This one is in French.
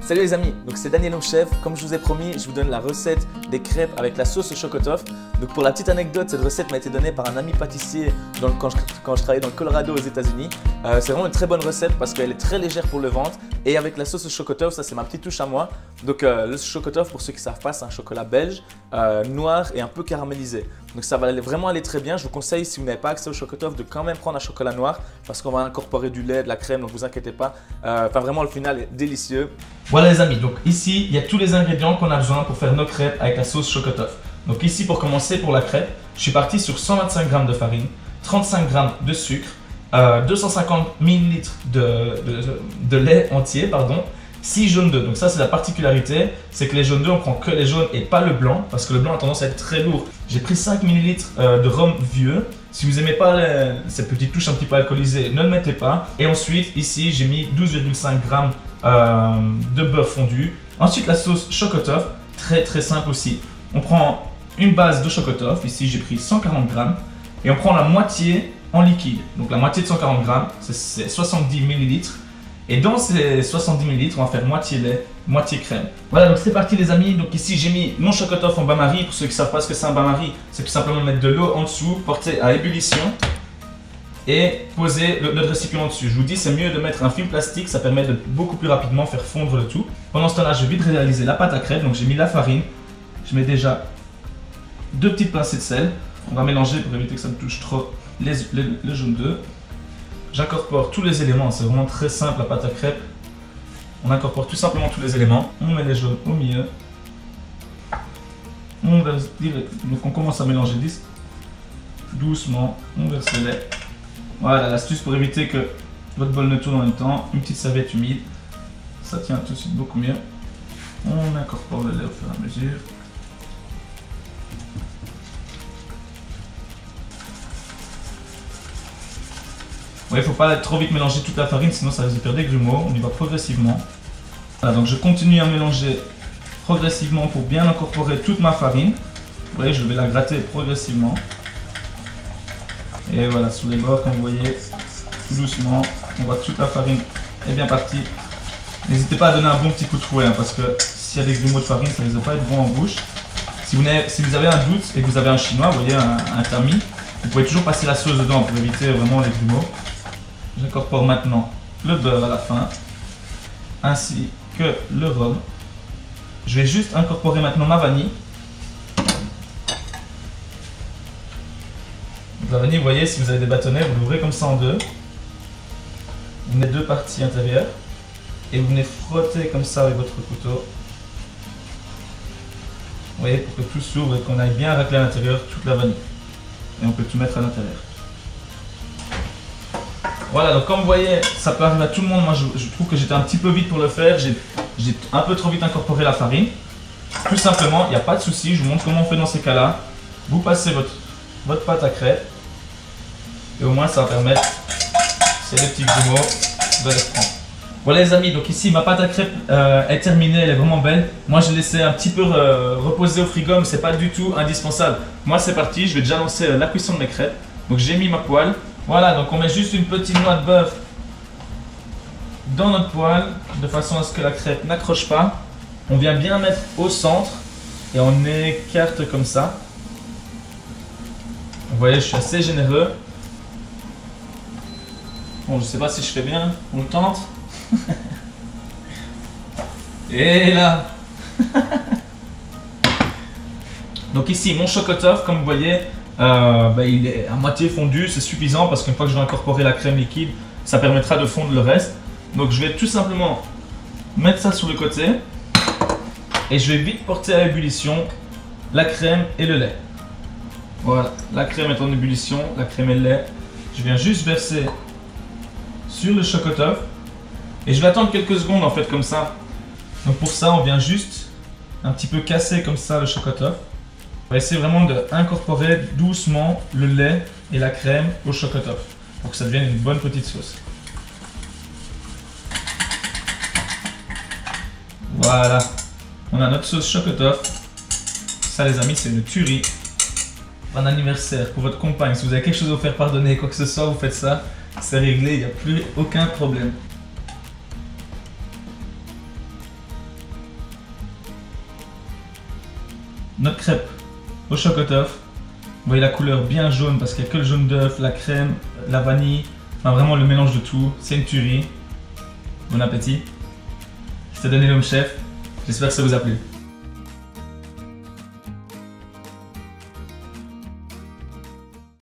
Salut les amis, donc c'est Daniel mon chef. Comme je vous ai promis, je vous donne la recette des crêpes avec la sauce au chocotoff. Donc pour la petite anecdote, cette recette m'a été donnée par un ami pâtissier quand je travaillais dans le Colorado aux États-Unis. C'est vraiment une très bonne recette parce qu'elle est très légère pour le ventre et avec la sauce au chocotoff, ça c'est ma petite touche à moi. Donc le chocotoff, pour ceux qui ne savent pas, c'est un chocolat belge noir et un peu caramélisé. Donc ça va vraiment aller très bien. Je vous conseille, si vous n'avez pas accès au chocotoff, de quand même prendre un chocolat noir parce qu'on va incorporer du lait, de la crème, donc vous inquiétez pas. Enfin vraiment, le final est délicieux. Voilà les amis, donc ici il y a tous les ingrédients qu'on a besoin pour faire nos crêpes avec la sauce chocotoff. Donc ici pour commencer pour la crêpe, je suis parti sur 125 g de farine, 35 g de sucre, 250 ml de lait entier, 6 jaunes d'œufs. Donc ça c'est la particularité, c'est que les jaunes d'œufs on prend que les jaunes et pas le blanc parce que le blanc a tendance à être très lourd. J'ai pris 5 ml de rhum vieux. Si vous n'aimez pas cette petite touche un petit peu alcoolisée, ne le mettez pas. Et ensuite ici j'ai mis 12,5 g de beurre fondu. Ensuite la sauce chocotoff, très simple aussi. On prend une base de chocotoff, ici j'ai pris 140 g et on prend la moitié en liquide. Donc la moitié de 140 g, c'est 70 ml. Et dans ces 70 ml, on va faire moitié lait, moitié crème. Voilà, donc c'est parti les amis. Donc ici j'ai mis mon chocotoff en bain-marie. Pour ceux qui ne savent pas ce que c'est un bain-marie, c'est tout simplement mettre de l'eau en dessous, porter à ébullition et poser notre récipient au-dessus. Je vous dis, c'est mieux de mettre un film plastique, ça permet de beaucoup plus rapidement faire fondre le tout. Pendant ce temps-là, je vais vite réaliser la pâte à crêpes. Donc j'ai mis la farine, je mets déjà 2 petites pincées de sel. On va mélanger pour éviter que ça me touche trop le jaune d'œuf. J'incorpore tous les éléments, c'est vraiment très simple la pâte à crêpes. On incorpore tout simplement tous les éléments. On met les jaunes au milieu. On verse direct. Donc on commence à mélanger doucement. On verse le lait. Voilà l'astuce pour éviter que votre bol ne tourne en même temps. Une petite serviette humide. Ça tient tout de suite beaucoup mieux. On incorpore le lait au fur et à mesure. Il ne faut pas trop vite mélanger toute la farine, sinon ça risque de perdre des grumeaux. On y va progressivement. Voilà, donc je continue à mélanger progressivement pour bien incorporer toute ma farine. Vous voyez, je vais la gratter progressivement. Et voilà, sous les bords, comme vous voyez, tout doucement, on voit que toute la farine est bien partie. N'hésitez pas à donner un bon petit coup de fouet, parce que s'il y a des grumeaux de farine, ça ne risque pas être bon en bouche. Si vous avez un doute et que vous avez un chinois, vous voyez, un tamis, vous pouvez toujours passer la sauce dedans pour éviter vraiment les grumeaux. J'incorpore maintenant le beurre à la fin, ainsi que le rhum. Je vais juste incorporer maintenant ma vanille. Donc la vanille, vous voyez, si vous avez des bâtonnets, vous l'ouvrez comme ça en deux. Vous mettez 2 parties intérieures et vous venez frotter comme ça avec votre couteau. Vous voyez, pour que tout s'ouvre et qu'on aille bien racler à l'intérieur toute la vanille. Et on peut tout mettre à l'intérieur. Voilà, donc comme vous voyez, ça peut arriver à tout le monde. Moi, je trouve que j'étais un petit peu vite pour le faire. J'ai un peu trop vite incorporé la farine. Tout simplement, il n'y a pas de souci. Je vous montre comment on fait dans ces cas-là. Vous passez votre pâte à crêpes. Et au moins, ça va permettre, c'est les petits grumeaux, de les prendre. Voilà les amis, donc ici, ma pâte à crêpes est terminée. Elle est vraiment belle. Moi, je l'ai laissé un petit peu reposer au frigo, mais ce n'est pas du tout indispensable. Moi, c'est parti. Je vais déjà lancer la cuisson de mes crêpes. Donc, j'ai mis ma poêle. Voilà, donc on met juste une petite noix de beurre dans notre poêle de façon à ce que la crêpe n'accroche pas. On vient bien mettre au centre et on écarte comme ça. Vous voyez, je suis assez généreux. Bon, je sais pas si je fais bien, on le tente. Et là. Donc ici, mon chocotoff, comme vous voyez, il est à moitié fondu, c'est suffisant parce qu'une fois que je vais incorporer la crème liquide, ça permettra de fondre le reste. Donc je vais tout simplement mettre ça sur le côté et je vais vite porter à ébullition la crème et le lait. Voilà, la crème est en ébullition, la crème et le lait. Je viens juste verser sur le chocotoff et je vais attendre quelques secondes en fait comme ça. Donc pour ça, on vient juste un petit peu casser comme ça le chocotoff. On va essayer vraiment d'incorporer doucement le lait et la crème au chocotoff pour que ça devienne une bonne petite sauce. Voilà, on a notre sauce chocotoff. Ça les amis, c'est une tuerie. Bon anniversaire pour votre compagne. Si vous avez quelque chose à vous faire pardonner, quoi que ce soit, vous faites ça. C'est réglé, il n'y a plus aucun problème. notre crêpe au chocotoff. Vous voyez la couleur bien jaune parce qu'il n'y a que le jaune d'œuf, la crème, la vanille, enfin vraiment le mélange de tout. C'est une tuerie. Bon appétit. C'était Danny l'homme chef. J'espère que ça vous a plu.